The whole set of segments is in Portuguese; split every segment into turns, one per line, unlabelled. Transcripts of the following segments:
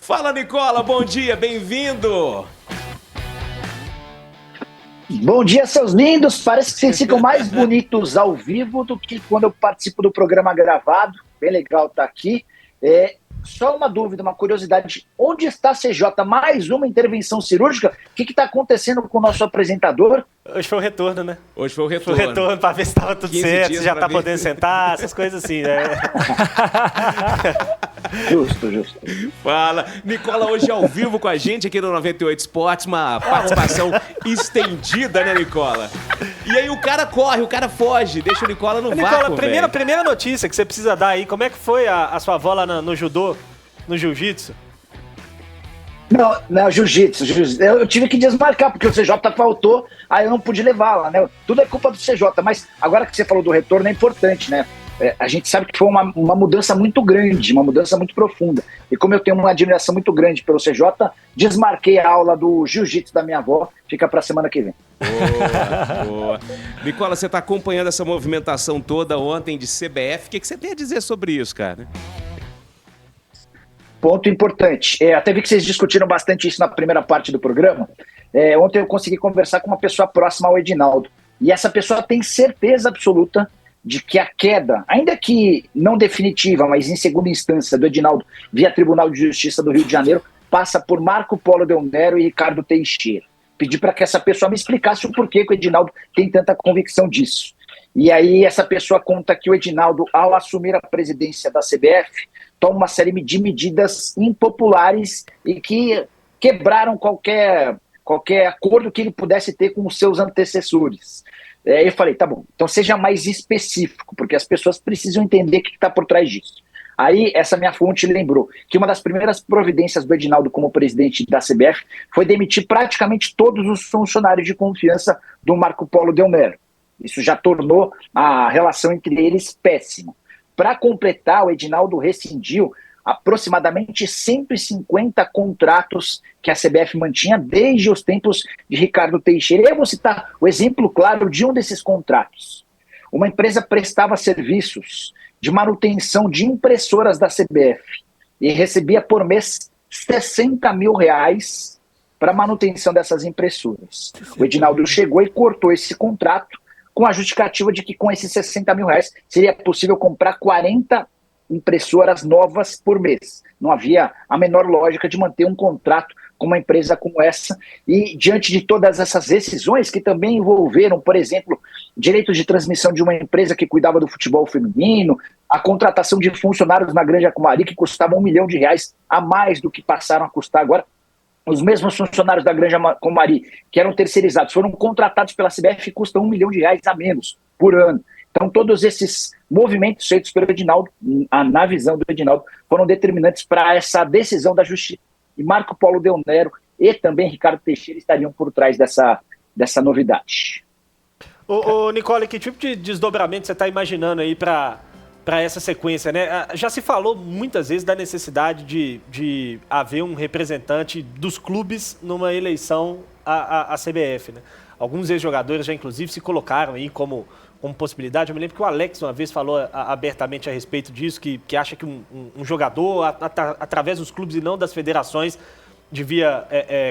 Fala, Nicola, bom dia, bem-vindo!
Bom dia, seus lindos. Parece que vocês ficam mais bonitos ao vivo do que quando eu participo do programa gravado. Bem legal estar aqui. Só uma dúvida, uma curiosidade. Onde está a CJ? Mais uma intervenção cirúrgica? O que está acontecendo com o nosso apresentador?
Hoje foi o retorno, né?
Hoje foi o retorno.
Foi o retorno para ver se estava tudo certo, se já está podendo sentar, essas coisas assim, né?
Justo.
Fala. Nicola hoje ao vivo com a gente aqui no 98 Esportes, uma participação estendida, né, Nicola? E aí o cara corre, o cara foge, deixa o Nicola no vácuo,
Nicola, primeira notícia que você precisa dar aí, como é que foi a sua avó lá no judô, no jiu-jitsu?
Não, jiu-jitsu. Eu tive que desmarcar, porque o CJ faltou, aí eu não pude levá-la, né? Tudo é culpa do CJ, mas agora que você falou do retorno é importante, né? A gente sabe que foi uma mudança muito grande, uma mudança muito profunda. E como eu tenho uma admiração muito grande pelo CJ, desmarquei a aula do jiu-jitsu da minha avó, fica pra semana que vem.
Boa. Nicola, você tá acompanhando essa movimentação toda ontem de CBF, o que você tem a dizer sobre isso, cara?
Ponto importante. Até vi que vocês discutiram bastante isso na primeira parte do programa. Ontem eu consegui conversar com uma pessoa próxima ao Edinaldo. E essa pessoa tem certeza absoluta de que a queda, ainda que não definitiva, mas em segunda instância do Edinaldo via Tribunal de Justiça do Rio de Janeiro, passa por Marco Polo Del Nero e Ricardo Teixeira. Pedi para que essa pessoa me explicasse o porquê que o Edinaldo tem tanta convicção disso. E aí essa pessoa conta que o Edinaldo, ao assumir a presidência da CBF, toma uma série de medidas impopulares e que quebraram qualquer acordo que ele pudesse ter com os seus antecessores. Eu falei, tá bom, então seja mais específico, porque as pessoas precisam entender o que está por trás disso. Aí essa minha fonte lembrou que uma das primeiras providências do Edinaldo como presidente da CBF foi demitir praticamente todos os funcionários de confiança do Marco Polo Del Nero. Isso já tornou a relação entre eles péssima. Para completar, o Edinaldo rescindiu aproximadamente 150 contratos que a CBF mantinha desde os tempos de Ricardo Teixeira. E eu vou citar o exemplo claro de um desses contratos. Uma empresa prestava serviços de manutenção de impressoras da CBF e recebia por mês R$60 mil para manutenção dessas impressoras. O Edinaldo chegou e cortou esse contrato com a justificativa de que com esses R$60 mil seria possível comprar 40 impressoras novas por mês. Não havia a menor lógica de manter um contrato com uma empresa como essa. E diante de todas essas decisões que também envolveram, por exemplo, direitos de transmissão de uma empresa que cuidava do futebol feminino, a contratação de funcionários na Granja Comari que custavam R$1 milhão a mais do que passaram a custar agora. Os mesmos funcionários da Granja Comari, que eram terceirizados, foram contratados pela CBF e custam R$1 milhão a menos por ano. Então, todos esses movimentos feitos pelo Edinaldo, na visão do Edinaldo, foram determinantes para essa decisão da Justiça. E Marco Polo Del Nero e também Ricardo Teixeira estariam por trás dessa novidade.
Ô Nicola, que tipo de desdobramento você está imaginando aí para essa sequência, né? Já se falou muitas vezes da necessidade de haver um representante dos clubes numa eleição à CBF, né? Alguns ex-jogadores já, inclusive, se colocaram aí como possibilidade. Eu me lembro que o Alex uma vez falou abertamente a respeito disso, que acha que um jogador, através dos clubes e não das federações, devia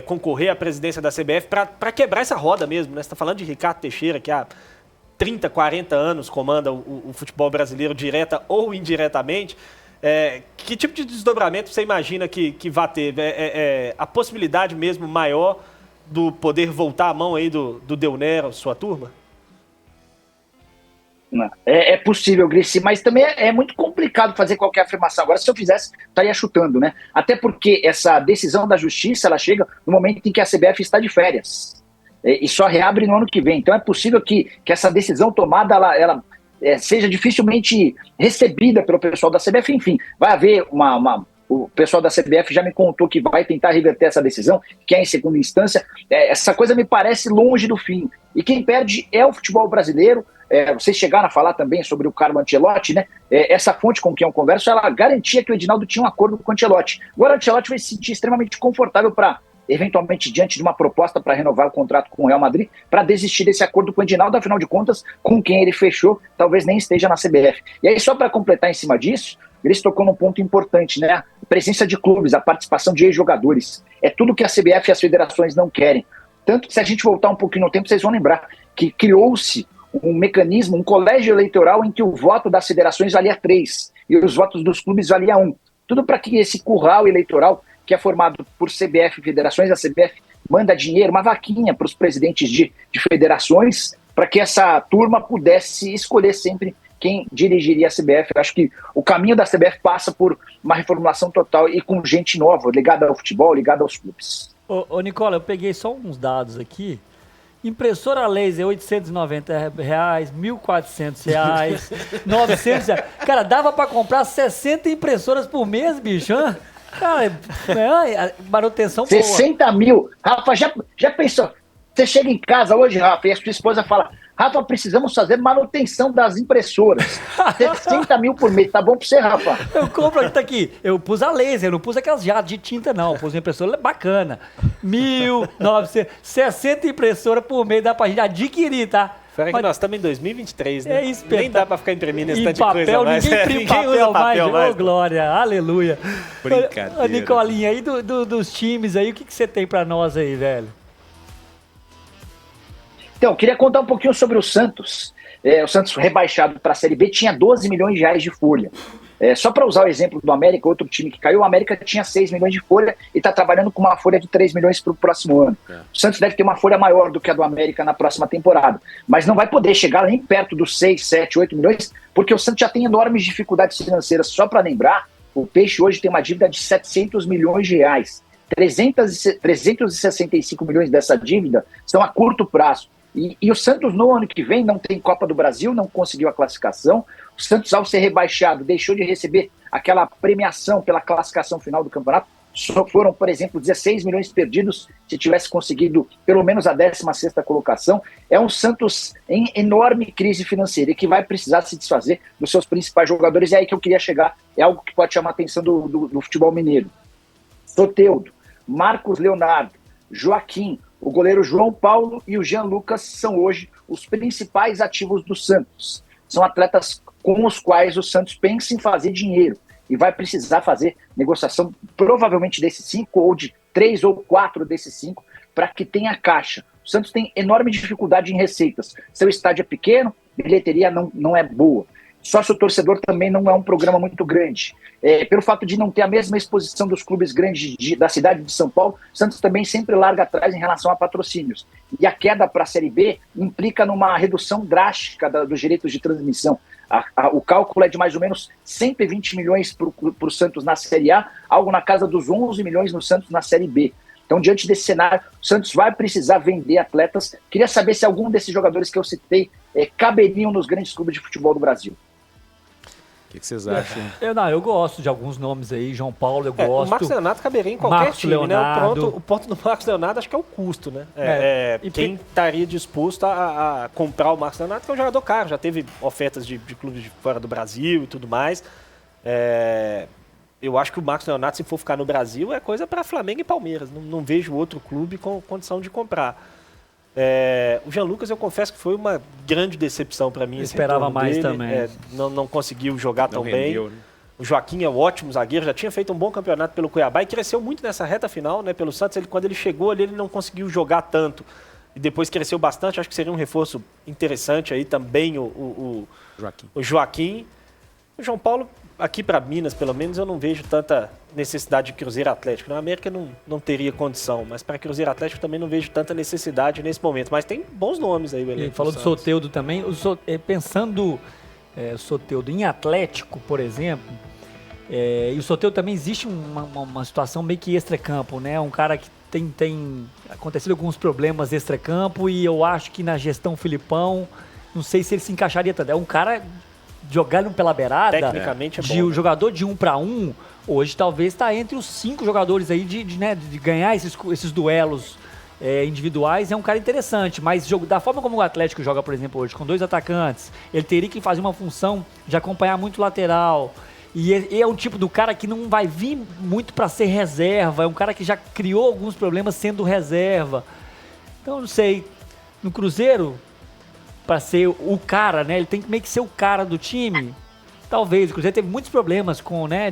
concorrer à presidência da CBF para quebrar essa roda mesmo, né? Você está falando de Ricardo Teixeira, que há 30, 40 anos comanda o futebol brasileiro direta ou indiretamente. Que tipo de desdobramento você imagina que vai ter? A possibilidade mesmo maior do poder voltar à mão aí do Del Nero, sua turma?
É possível, Grici, mas também é muito complicado fazer qualquer afirmação. Agora, se eu fizesse, estaria chutando, né? Até porque essa decisão da Justiça, ela chega no momento em que a CBF está de férias. E só reabre no ano que vem. Então é possível que essa decisão tomada ela seja dificilmente recebida pelo pessoal da CBF. Enfim, vai haver o pessoal da CBF já me contou que vai tentar reverter essa decisão, que é em segunda instância. Essa coisa me parece longe do fim. E quem perde é o futebol brasileiro. Vocês chegaram a falar também sobre o Carlo Ancelotti, né? Essa fonte com quem eu converso, ela garantia que o Edinaldo tinha um acordo com o Ancelotti. Agora o Ancelotti vai se sentir extremamente confortável para, eventualmente, diante de uma proposta para renovar o contrato com o Real Madrid, para desistir desse acordo com o Edinaldo, afinal de contas, com quem ele fechou, talvez nem esteja na CBF. E aí, só para completar em cima disso, Grace tocou num ponto importante, né? A presença de clubes, a participação de ex-jogadores. É tudo que a CBF e as federações não querem. Tanto que se a gente voltar um pouquinho no tempo, vocês vão lembrar que criou-se um mecanismo, um colégio eleitoral em que o voto das federações valia 3 e os votos dos clubes valia 1. Tudo para que esse curral eleitoral, que é formado por CBF e federações, a CBF manda dinheiro, uma vaquinha para os presidentes de federações, para que essa turma pudesse escolher sempre quem dirigiria a CBF. Eu acho que o caminho da CBF passa por uma reformulação total e com gente nova, ligada ao futebol, ligada aos clubes.
Ô Nicola, eu peguei só uns dados aqui. Impressora laser, R$890, R$1.400, R$900. Cara, dava pra comprar 60 impressoras por mês, bicho, hein? Cara, manutenção
60 mil. Rafa, já pensou? Você chega em casa hoje, Rafa, e a sua esposa fala: Rafa, precisamos fazer manutenção das impressoras. 60 mil por mês, tá bom pra você, Rafa?
Eu compro, tá aqui. Eu pus a laser, não pus aquelas jatos de tinta, não. Eu pus uma impressora bacana. 1.900, 60 impressoras por mês dá pra gente adquirir, tá?
Fora que nós estamos em 2023, né?
É isso,
nem dá pra ficar imprimindo esse tanto de
papel,
coisa mais.
Ninguém imprime papel mais. Ô, glória, aleluia.
Brincadeira.
Ô, Nicolinha, aí dos times aí, o que você tem pra nós aí, velho?
Então, eu queria contar um pouquinho sobre o Santos. O Santos rebaixado para a Série B tinha 12 milhões de reais de folha. Só para usar o exemplo do América, outro time que caiu, o América tinha 6 milhões de folha e está trabalhando com uma folha de 3 milhões para o próximo ano. O Santos deve ter uma folha maior do que a do América na próxima temporada, mas não vai poder chegar nem perto dos 6, 7, 8 milhões, porque o Santos já tem enormes dificuldades financeiras. Só para lembrar, o Peixe hoje tem uma dívida de 700 milhões de reais. 365 milhões dessa dívida são a curto prazo. E o Santos no ano que vem não tem Copa do Brasil, não conseguiu a classificação. O Santos, ao ser rebaixado, deixou de receber aquela premiação pela classificação final do campeonato. Só foram, por exemplo, 16 milhões perdidos se tivesse conseguido pelo menos a 16ª colocação. É um Santos em enorme crise financeira e que vai precisar se desfazer dos seus principais jogadores. É aí que eu queria chegar. É algo que pode chamar a atenção do futebol mineiro. Soteldo, Marcos Leonardo, Joaquim, o goleiro João Paulo e o Jean Lucas são hoje os principais ativos do Santos. São atletas com os quais o Santos pensa em fazer dinheiro e vai precisar fazer negociação provavelmente desses 5 ou de 3 ou 4 desses 5 para que tenha caixa. O Santos tem enorme dificuldade em receitas. Seu estádio é pequeno, bilheteria não é boa. Sócio-torcedor também não é um programa muito grande. Pelo fato de não ter a mesma exposição dos clubes grandes da cidade de São Paulo, o Santos também sempre larga atrás em relação a patrocínios. E a queda para a Série B implica numa redução drástica dos direitos de transmissão. O cálculo é de mais ou menos 120 milhões para o Santos na Série A, algo na casa dos 11 milhões no Santos na Série B. Então, diante desse cenário, o Santos vai precisar vender atletas. Queria saber se algum desses jogadores que eu citei caberiam nos grandes clubes de futebol do Brasil.
O que vocês acham?
Eu gosto de alguns nomes aí. João Paulo, eu gosto.
O Marcos Leonardo caberia em qualquer
Marcos
time,
Leonardo.
né? O ponto do Marcos Leonardo acho que é o custo, né? Quem estaria disposto a comprar o Marcos Leonardo, que é um jogador caro, já teve ofertas de clubes de fora do Brasil e tudo mais. Eu acho que o Marcos Leonardo, se for ficar no Brasil, é coisa para Flamengo e Palmeiras. Não vejo outro clube com condição de comprar. O Jean Lucas, eu confesso que foi uma grande decepção para mim.
Esperava mais também.
Não conseguiu jogar tão
rendeu,
bem.
né?
O Joaquim é um ótimo zagueiro, já tinha feito um bom campeonato pelo Cuiabá e cresceu muito nessa reta final, né, pelo Santos. Quando ele chegou ali, ele não conseguiu jogar tanto. E depois cresceu bastante. Acho que seria um reforço interessante aí também o Joaquim. O João Paulo, aqui para Minas, pelo menos, eu não vejo tanta necessidade de Cruzeiro Atlético. Na América não teria condição, mas para Cruzeiro Atlético também não vejo tanta necessidade nesse momento. Mas tem bons nomes aí, o elenco.
Ele falou do Soteldo também. Pensando Soteldo em Atlético, por exemplo, e o Soteldo também existe uma situação meio que extracampo, né? Um cara que tem acontecido alguns problemas extracampo e eu acho que na gestão Filipão, não sei se ele se encaixaria tanto. É um cara jogando pela beirada,
tecnicamente é bom,
o jogador de 1 para 1, hoje talvez está entre os 5 jogadores aí de ganhar esses duelos individuais. É um cara interessante, mas da forma como o Atlético joga, por exemplo, hoje, com 2 atacantes, ele teria que fazer uma função de acompanhar muito lateral. E é um tipo do cara que não vai vir muito para ser reserva, é um cara que já criou alguns problemas sendo reserva. Então, não sei, no Cruzeiro, para ser o cara, né? Ele tem que meio que ser o cara do time. Talvez. O Cruzeiro teve muitos problemas com, né,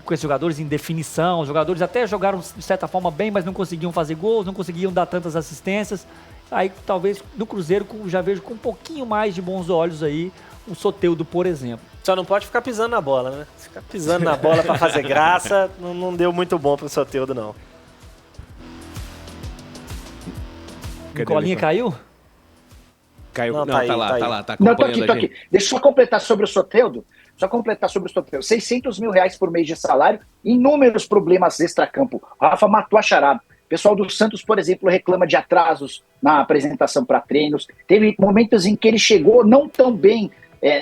com esses jogadores em definição. Os jogadores até jogaram de certa forma bem, mas não conseguiam fazer gols, não conseguiam dar tantas assistências. Aí talvez no Cruzeiro já vejo com um pouquinho mais de bons olhos aí o Soteldo, por exemplo.
Só não pode ficar pisando na bola, né? Se ficar pisando na bola pra fazer graça, não deu muito bom pro Soteldo, não.
Nicolinha caiu?
Caiu.
Não,
Não,
tá aí,
tá lá,
tá aí.
tá lá, tá
Não,
acompanhando
tô
a gente.
aqui. Deixa eu só completar sobre o Soteldo. R$600 mil por mês de salário, inúmeros problemas extracampo. O Rafa matou a charada. O pessoal do Santos, por exemplo, reclama de atrasos na apresentação para treinos. Teve momentos em que ele chegou não tão bem,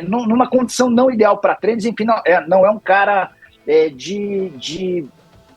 numa condição não ideal para treinos. Enfim, não é um cara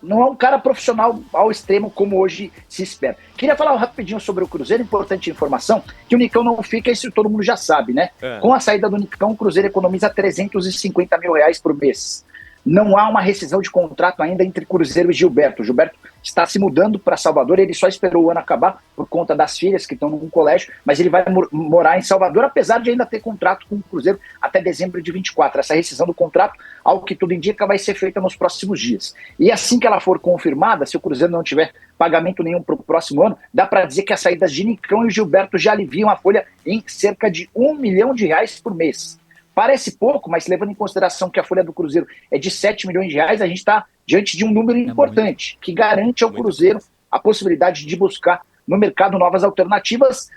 não é um cara profissional ao extremo como hoje se espera. Queria falar rapidinho sobre o Cruzeiro, importante informação, que o Nicão não fica, isso todo mundo já sabe, né? Com a saída do Nicão, o Cruzeiro economiza R$350 mil por mês. Não há uma rescisão de contrato ainda entre Cruzeiro e Gilberto. O Gilberto está se mudando para Salvador, ele só esperou o ano acabar por conta das filhas que estão num colégio, mas ele vai morar em Salvador, apesar de ainda ter contrato com o Cruzeiro até dezembro de 24. Essa rescisão do contrato, ao que tudo indica, vai ser feita nos próximos dias. E assim que ela for confirmada, se o Cruzeiro não tiver pagamento nenhum para o próximo ano, dá para dizer que as saídas de Nicão e Gilberto já aliviam a folha em cerca de R$1 milhão por mês. Parece pouco, mas levando em consideração que a folha do Cruzeiro é de R$7 milhões, a gente está diante de um número importante, que garante ao Cruzeiro a possibilidade de buscar no mercado novas alternativas.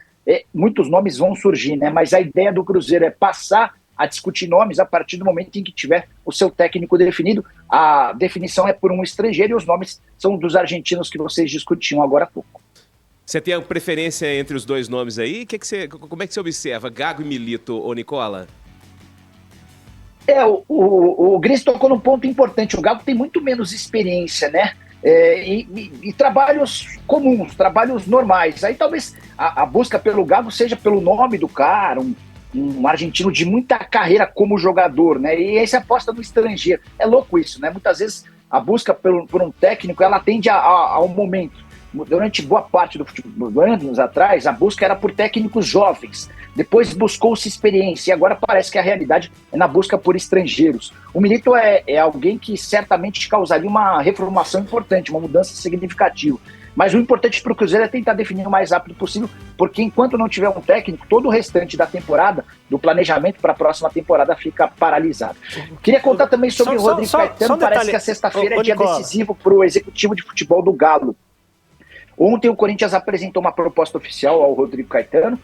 Muitos nomes vão surgir, né? Mas a ideia do Cruzeiro é passar a discutir nomes a partir do momento em que tiver o seu técnico definido. A definição é por um estrangeiro e os nomes são dos argentinos que vocês discutiam agora há pouco.
Você tem a preferência entre os dois nomes aí? Como é que você observa? Gago e Milito, ô Nicola?
O Gris tocou num ponto importante. O Gago tem muito menos experiência, né? E trabalhos comuns, trabalhos normais. Aí talvez a busca pelo Gago seja pelo nome do cara, um argentino de muita carreira como jogador, né? E aí você aposta no estrangeiro. É louco isso, né? Muitas vezes a busca por um técnico, ela tende ao momento. Durante boa parte do futebol, anos atrás, a busca era por técnicos jovens. Depois buscou-se experiência e agora parece que a realidade é na busca por estrangeiros. O Milito é alguém que certamente causaria uma reformulação importante, uma mudança significativa. Mas o importante para o Cruzeiro é tentar definir o mais rápido possível, porque enquanto não tiver um técnico, todo o restante da temporada, do planejamento para a próxima temporada, fica paralisado. Queria contar também sobre o Rodrigo Caetano. Parece que a sexta-feira é dia decisivo para o executivo de futebol do Galo. Ontem o Corinthians apresentou uma proposta oficial ao Rodrigo Caetano.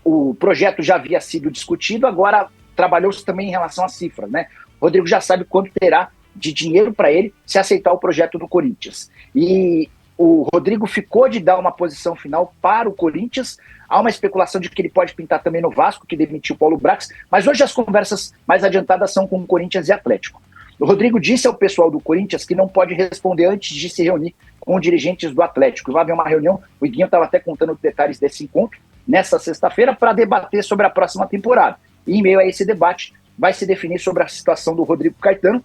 O projeto já havia sido discutido, agora trabalhou-se também em relação às cifras, né? O Rodrigo já sabe quanto terá de dinheiro para ele se aceitar o projeto do Corinthians. E o Rodrigo ficou de dar uma posição final para o Corinthians. Há uma especulação de que ele pode pintar também no Vasco, que demitiu o Paulo Brax, mas hoje as conversas mais adiantadas são com o Corinthians e Atlético. O Rodrigo disse ao pessoal do Corinthians que não pode responder antes de se reunir com dirigentes do Atlético. Vai haver uma reunião, o Iguinho estava até contando os detalhes desse encontro, nessa sexta-feira, para debater sobre a próxima temporada. E em meio a esse debate, vai se definir sobre a situação do Rodrigo Caetano.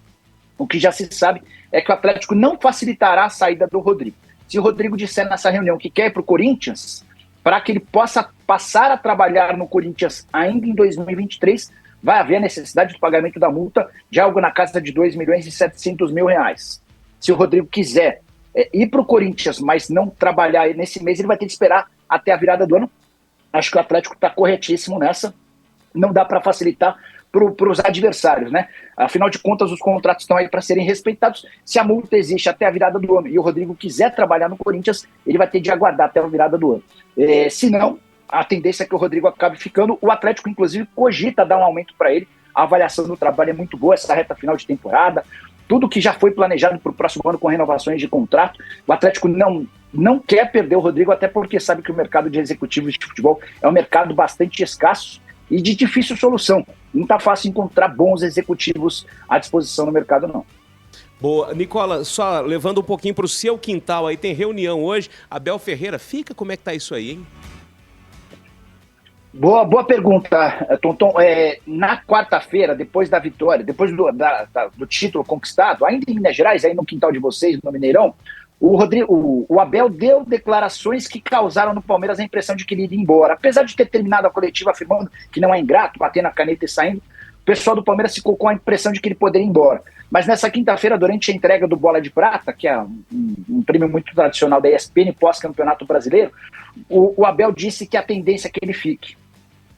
O que já se sabe é que o Atlético não facilitará a saída do Rodrigo. Se o Rodrigo disser nessa reunião que quer ir para o Corinthians, para que ele possa passar a trabalhar no Corinthians ainda em 2023, vai haver a necessidade do pagamento da multa de algo na casa de R$2.700.000. Se o Rodrigo quiser ir para o Corinthians, mas não trabalhar nesse mês, ele vai ter que esperar até a virada do ano. Acho que o Atlético está corretíssimo nessa. Não dá para facilitar para os adversários, né? Afinal de contas, os contratos estão aí para serem respeitados. Se a multa existe até a virada do ano e o Rodrigo quiser trabalhar no Corinthians, ele vai ter de aguardar até a virada do ano. Se não, a tendência é que o Rodrigo acabe ficando. O Atlético, inclusive, cogita dar um aumento para ele. A avaliação do trabalho é muito boa, essa reta final de temporada. Tudo que já foi planejado para o próximo ano com renovações de contrato. O Atlético não quer perder o Rodrigo, até porque sabe que o mercado de executivos de futebol é um mercado bastante escasso e de difícil solução. Não está fácil encontrar bons executivos à disposição no mercado, não.
Boa. Nicola, só levando um pouquinho para o seu quintal aí, tem reunião hoje. Abel Ferreira fica? Como é que tá isso aí, hein?
Boa pergunta, Tonton. Na quarta-feira, depois da vitória, depois do título conquistado, ainda em Minas Gerais, aí no quintal de vocês, no Mineirão, o Abel deu declarações que causaram no Palmeiras a impressão de que ele iria embora. Apesar de ter terminado a coletiva afirmando que não é ingrato, batendo a caneta e saindo, pessoal do Palmeiras ficou com a impressão de que ele poderia ir embora. Mas nessa quinta-feira, durante a entrega do Bola de Prata, que é um prêmio muito tradicional da ESPN pós-campeonato brasileiro, o Abel disse que a tendência é que ele fique.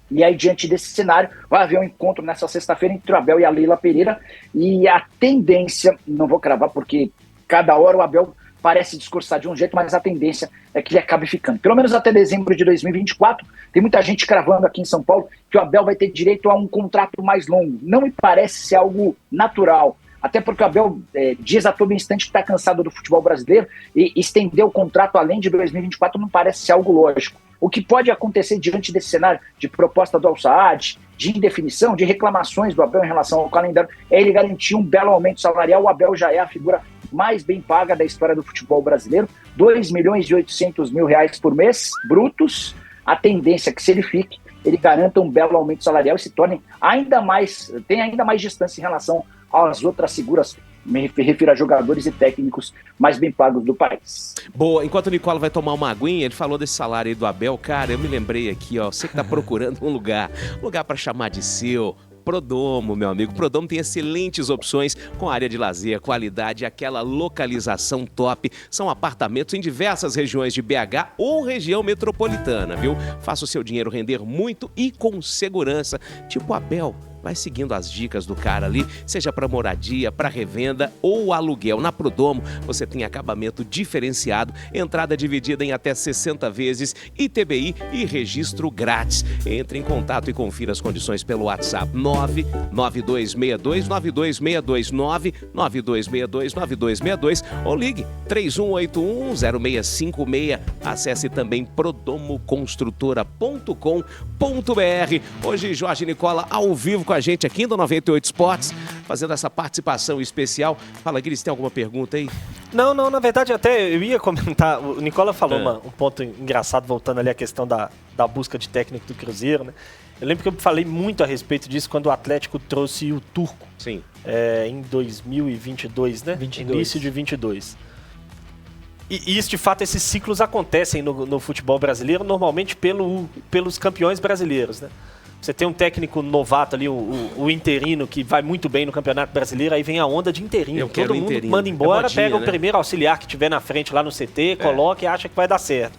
E aí, diante desse cenário, vai haver um encontro nessa sexta-feira entre o Abel e a Leila Pereira, e a tendência, não vou cravar porque cada hora o Abel parece discursar de um jeito, mas a tendência é que ele acabe ficando. Pelo menos até dezembro de 2024, tem muita gente cravando aqui em São Paulo que o Abel vai ter direito a um contrato mais longo. Não me parece ser algo natural, até porque o Abel diz a todo instante que está cansado do futebol brasileiro, e estender o contrato além de 2024 não parece ser algo lógico. O que pode acontecer diante desse cenário de proposta do Al-Saad, de indefinição, de reclamações do Abel em relação ao calendário, é ele garantir um belo aumento salarial. O Abel já é a figura mais bem paga da história do futebol brasileiro, R$2.800.000 por mês, brutos. A tendência é que, se ele fique, ele garanta um belo aumento salarial e se torne tenha ainda mais distância em relação às outras figuras, me refiro a jogadores e técnicos mais bem pagos do país.
Boa, enquanto o Nicola vai tomar uma aguinha, ele falou desse salário aí do Abel. Cara, eu me lembrei aqui, ó, você que tá procurando um lugar para chamar de seu. Prodomo, meu amigo. Prodomo tem excelentes opções com área de lazer, qualidade e aquela localização top. São apartamentos em diversas regiões de BH ou região metropolitana, viu? Faça o seu dinheiro render muito e com segurança. Tipo Abel. Vai seguindo as dicas do cara ali, seja para moradia, para revenda ou aluguel. Na Prodomo você tem acabamento diferenciado, entrada dividida em até 60 vezes, ITBI e registro grátis. Entre em contato e confira as condições pelo WhatsApp 99262-9262, 99262-9262 ou ligue 3181-0656. Acesse também prodomoconstrutora.com.br. Hoje Jorge Nicola ao vivo com a gente aqui no 98 Esportes, fazendo essa participação especial. Fala, Guilherme, tem alguma pergunta aí?
Não, na verdade até eu ia comentar, o Nicola falou um ponto engraçado, voltando ali à questão da busca de técnico do Cruzeiro, né? Eu lembro que eu falei muito a respeito disso quando o Atlético trouxe o Turco.
Sim.
Em 2022, né?
22.
Início de 22. E isso, de fato, esses ciclos acontecem no futebol brasileiro, normalmente pelos campeões brasileiros, né? Você tem um técnico novato ali, o interino, que vai muito bem no Campeonato Brasileiro, aí vem a onda de interino. Todo mundo interino. Manda embora, modinha, pega o primeiro auxiliar que tiver na frente lá no CT, coloca e acha que vai dar certo.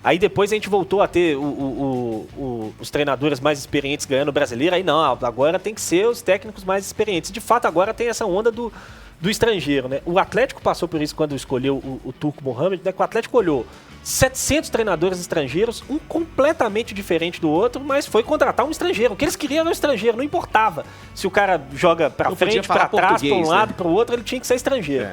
Aí depois a gente voltou a ter os treinadores mais experientes ganhando o Brasileiro, aí não, agora tem que ser os técnicos mais experientes. De fato, agora tem essa onda do estrangeiro, né? O Atlético passou por isso quando escolheu o Turco Mohamed, né? Que o Atlético olhou 700 treinadores estrangeiros, um completamente diferente do outro, mas foi contratar um estrangeiro. O que eles queriam era um estrangeiro, não importava se o cara joga pra frente, pra trás, pra um lado, pro outro, ele tinha que ser estrangeiro.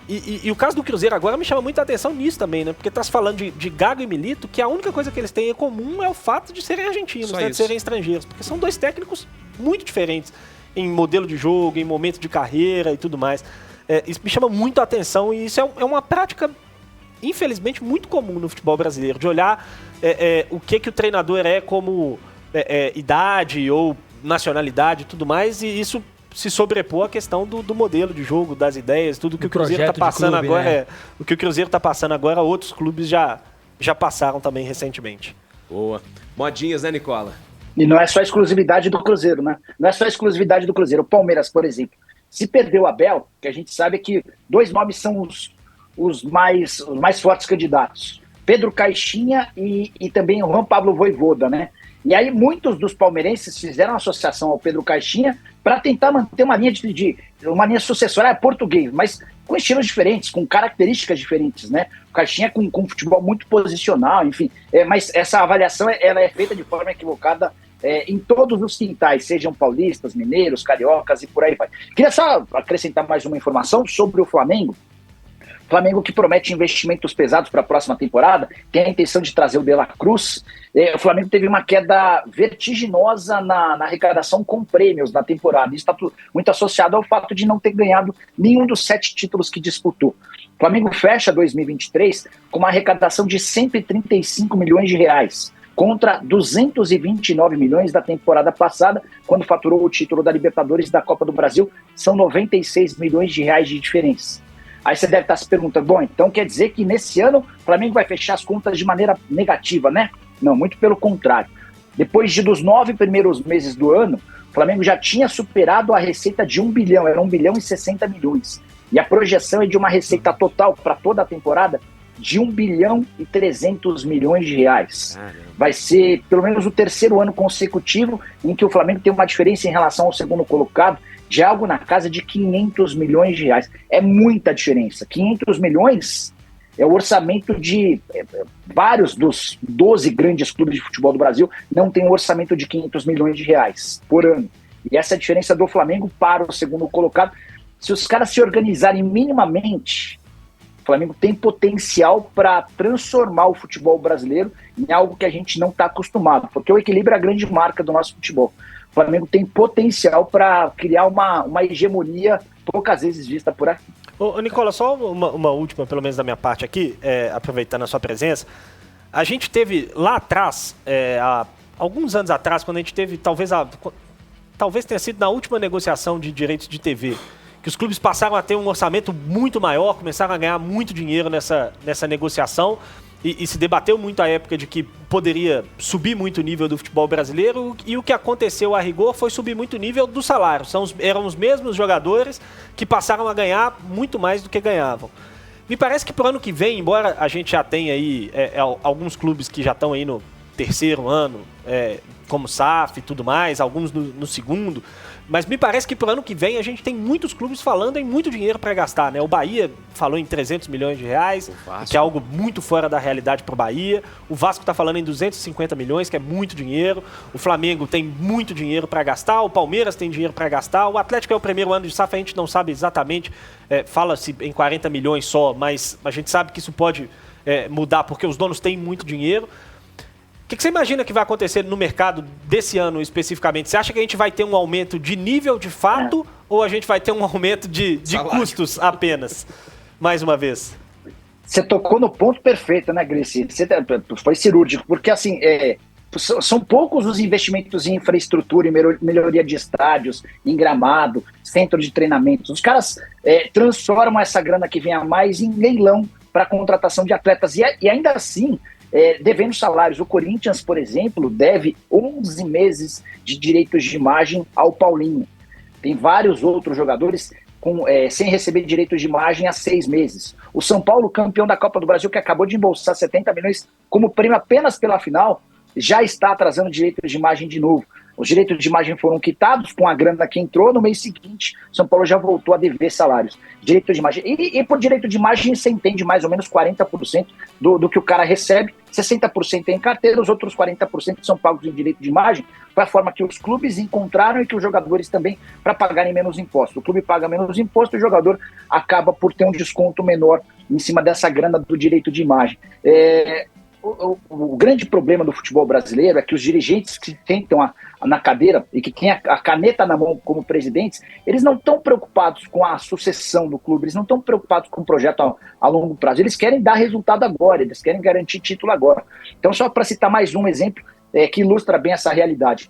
E o caso do Cruzeiro agora me chama muita atenção nisso também, né? Porque tá se falando de Gago e Milito, que a única coisa que eles têm em comum é o fato de serem argentinos, né? De serem estrangeiros, porque são dois técnicos muito diferentes em modelo de jogo, em momento de carreira e tudo mais. Isso me chama muito a atenção e isso é uma prática, infelizmente, muito comum no futebol brasileiro, de olhar o que o treinador é como idade ou nacionalidade e tudo mais, e isso se sobrepor à questão do modelo de jogo, das ideias, tudo que o Cruzeiro está passando clube, agora. Né? O que o Cruzeiro está passando agora, outros clubes já passaram também recentemente.
Boa. Modinhas, né, Nicola?
E não é só exclusividade do Cruzeiro, né? Não é só exclusividade do Cruzeiro. O Palmeiras, por exemplo, se perdeu o Abel, que a gente sabe que dois nomes são os mais fortes candidatos. Pedro Caixinha e também o Juan Pablo Vojvoda, né? E aí muitos dos palmeirenses fizeram associação ao Pedro Caixinha para tentar manter uma linha uma linha sucessória português, mas com estilos diferentes, com características diferentes, né? O Caixinha com futebol muito posicional, enfim. Mas essa avaliação ela é feita de forma equivocada em todos os quintais, sejam paulistas, mineiros, cariocas e por aí vai. Queria só acrescentar mais uma informação sobre o Flamengo. Flamengo que promete investimentos pesados para a próxima temporada, tem a intenção de trazer o De La Cruz. O Flamengo teve uma queda vertiginosa na arrecadação com prêmios na temporada. Isso está muito associado ao fato de não ter ganhado nenhum dos 7 títulos que disputou. O Flamengo fecha 2023 com uma arrecadação de 135 milhões de reais, contra 229 milhões da temporada passada, quando faturou o título da Libertadores e da Copa do Brasil. São 96 milhões de reais de diferença. Aí você deve estar se perguntando, bom, então quer dizer que nesse ano o Flamengo vai fechar as contas de maneira negativa, né? Não, muito pelo contrário. Depois dos 9 primeiros meses do ano, O Flamengo já tinha superado a receita de 1 bilhão, era 1 bilhão e 60 milhões. E a projeção é de uma receita total para toda a temporada de 1 bilhão e 300 milhões de reais. Vai ser pelo menos o terceiro ano consecutivo em que o Flamengo tem uma diferença em relação ao segundo colocado de algo na casa de 500 milhões de reais. É muita diferença. 500 milhões é o orçamento de vários dos 12 grandes clubes de futebol do Brasil, não tem um orçamento de 500 milhões de reais por ano. E essa é a diferença do Flamengo para o segundo colocado. Se os caras se organizarem minimamente, o Flamengo tem potencial para transformar o futebol brasileiro em algo que a gente não está acostumado, porque o equilíbrio é a grande marca do nosso futebol. O Flamengo tem potencial para criar uma hegemonia poucas vezes vista por aqui.
Ô, Nicola, só uma última, pelo menos da minha parte aqui, aproveitando a sua presença. A gente teve lá atrás, há alguns anos atrás, quando a gente teve, talvez tenha sido na última negociação de direitos de TV, que os clubes passaram a ter um orçamento muito maior, começaram a ganhar muito dinheiro nessa negociação e se debateu muito à época de que poderia subir muito o nível do futebol brasileiro e o que aconteceu a rigor foi subir muito o nível do salário. Eram os mesmos jogadores que passaram a ganhar muito mais do que ganhavam. Me parece que pro ano que vem, embora a gente já tenha aí alguns clubes que já estão aí no terceiro ano, como SAF e tudo mais, alguns no segundo, mas me parece que pro ano que vem a gente tem muitos clubes falando em muito dinheiro para gastar, né? O Bahia falou em 300 milhões de reais, que é algo muito fora da realidade pro Bahia. O Vasco tá falando em 250 milhões, que é muito dinheiro. O Flamengo tem muito dinheiro para gastar, o Palmeiras tem dinheiro para gastar. O Atlético é o primeiro ano de SAF, a gente não sabe exatamente, fala-se em 40 milhões só, mas a gente sabe que isso pode mudar porque os donos têm muito dinheiro. O que você imagina que vai acontecer no mercado desse ano especificamente? Você acha que a gente vai ter um aumento de nível de fato ou a gente vai ter um aumento de custos apenas? Mais uma vez.
Você tocou no ponto perfeito, né, Gracie? Você foi cirúrgico, porque assim, são poucos os investimentos em infraestrutura, em melhoria de estádios, em gramado, centro de treinamento. Os caras transformam essa grana que vem a mais em leilão para contratação de atletas. E ainda assim, devendo salários. O Corinthians, por exemplo, deve 11 meses de direitos de imagem ao Paulinho. Tem vários outros jogadores sem receber direitos de imagem há 6 meses. O São Paulo, campeão da Copa do Brasil, que acabou de embolsar 70 milhões como prêmio apenas pela final, já está atrasando direitos de imagem de novo. Os direitos de imagem foram quitados com a grana que entrou. No mês seguinte, São Paulo já voltou a dever salários. Direito de imagem. E por direito de imagem, você entende mais ou menos 40% do que o cara recebe. 60% é em carteira, os outros 40% são pagos em direito de imagem, para a forma que os clubes encontraram e que os jogadores também, para pagarem menos imposto. O clube paga menos imposto e o jogador acaba por ter um desconto menor em cima dessa grana do direito de imagem. O grande problema do futebol brasileiro é que os dirigentes que sentam na cadeira e que têm a caneta na mão como presidentes, eles não estão preocupados com a sucessão do clube, eles não estão preocupados com o projeto a longo prazo, eles querem dar resultado agora, eles querem garantir título agora. Então, só para citar mais um exemplo que ilustra bem essa realidade.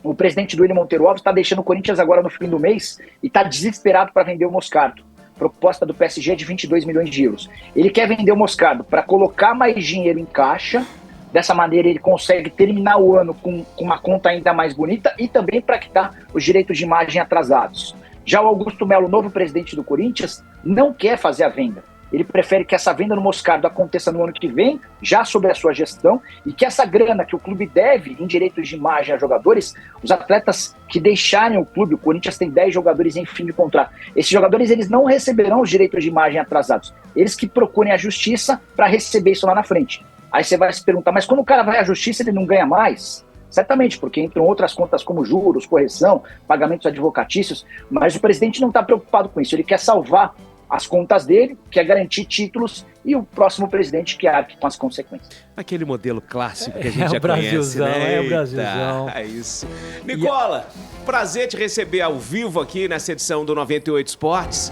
O presidente do Willian Monteiro Alves está deixando o Corinthians agora no fim do mês e está desesperado para vender o Moscardo. Proposta do PSG é de 22 milhões de euros. Ele quer vender o Moscardo para colocar mais dinheiro em caixa, dessa maneira ele consegue terminar o ano com uma conta ainda mais bonita e também para quitar os direitos de imagem atrasados. Já o Augusto Melo, novo presidente do Corinthians, não quer fazer a venda. Ele prefere que essa venda no Moscardo aconteça no ano que vem, já sob a sua gestão, e que essa grana que o clube deve em direitos de imagem a jogadores, os atletas que deixarem o clube, o Corinthians tem 10 jogadores em fim de contrato, esses jogadores eles não receberão os direitos de imagem atrasados, eles que procurem a justiça para receber isso lá na frente. Aí você vai se perguntar, mas quando o cara vai à justiça ele não ganha mais? Certamente, porque entram outras contas como juros, correção, pagamentos advocatícios, mas o presidente não está preocupado com isso, ele quer salvar as contas dele, quer garantir títulos, e o próximo presidente que arque com as consequências.
Aquele modelo clássico que a gente já conhece, né?
É o Brasilzão.
É isso. Nicola, prazer te receber ao vivo aqui nessa edição do 98 Esportes.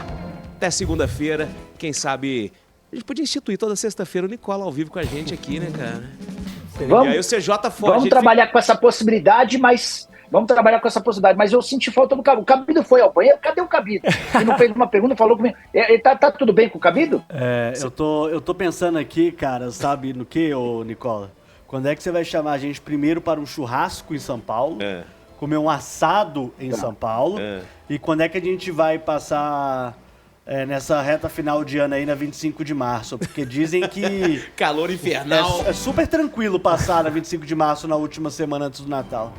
Até segunda-feira, quem sabe... A gente podia instituir toda sexta-feira o Nicola ao vivo com a gente aqui, né, cara?
Vamos,
e aí o CJ fora.
Vamos trabalhar com essa possibilidade, mas... Mas eu senti falta do Cabido. O Cabido foi ao banheiro? Cadê o Cabido? Ele não fez uma pergunta, falou comigo. Ele tá tudo bem com o Cabido?
Eu tô pensando aqui, cara, sabe no que, ô Nicola? Quando é que você vai chamar a gente primeiro para um churrasco em São Paulo? comer um assado em São Paulo. E quando é que a gente vai passar nessa reta final de ano aí, na 25 de março? Porque dizem que
Calor infernal.
é super tranquilo passar na 25 de março, na última semana antes do Natal.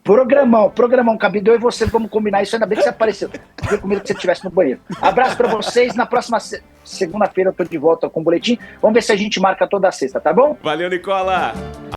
Programão, Cabido, eu e você vamos combinar isso, ainda bem que você apareceu. Eu comigo que você estivesse no banheiro. Abraço pra vocês, na próxima segunda-feira eu tô de volta com o boletim. Vamos ver se a gente marca toda sexta, tá bom?
Valeu, Nicola.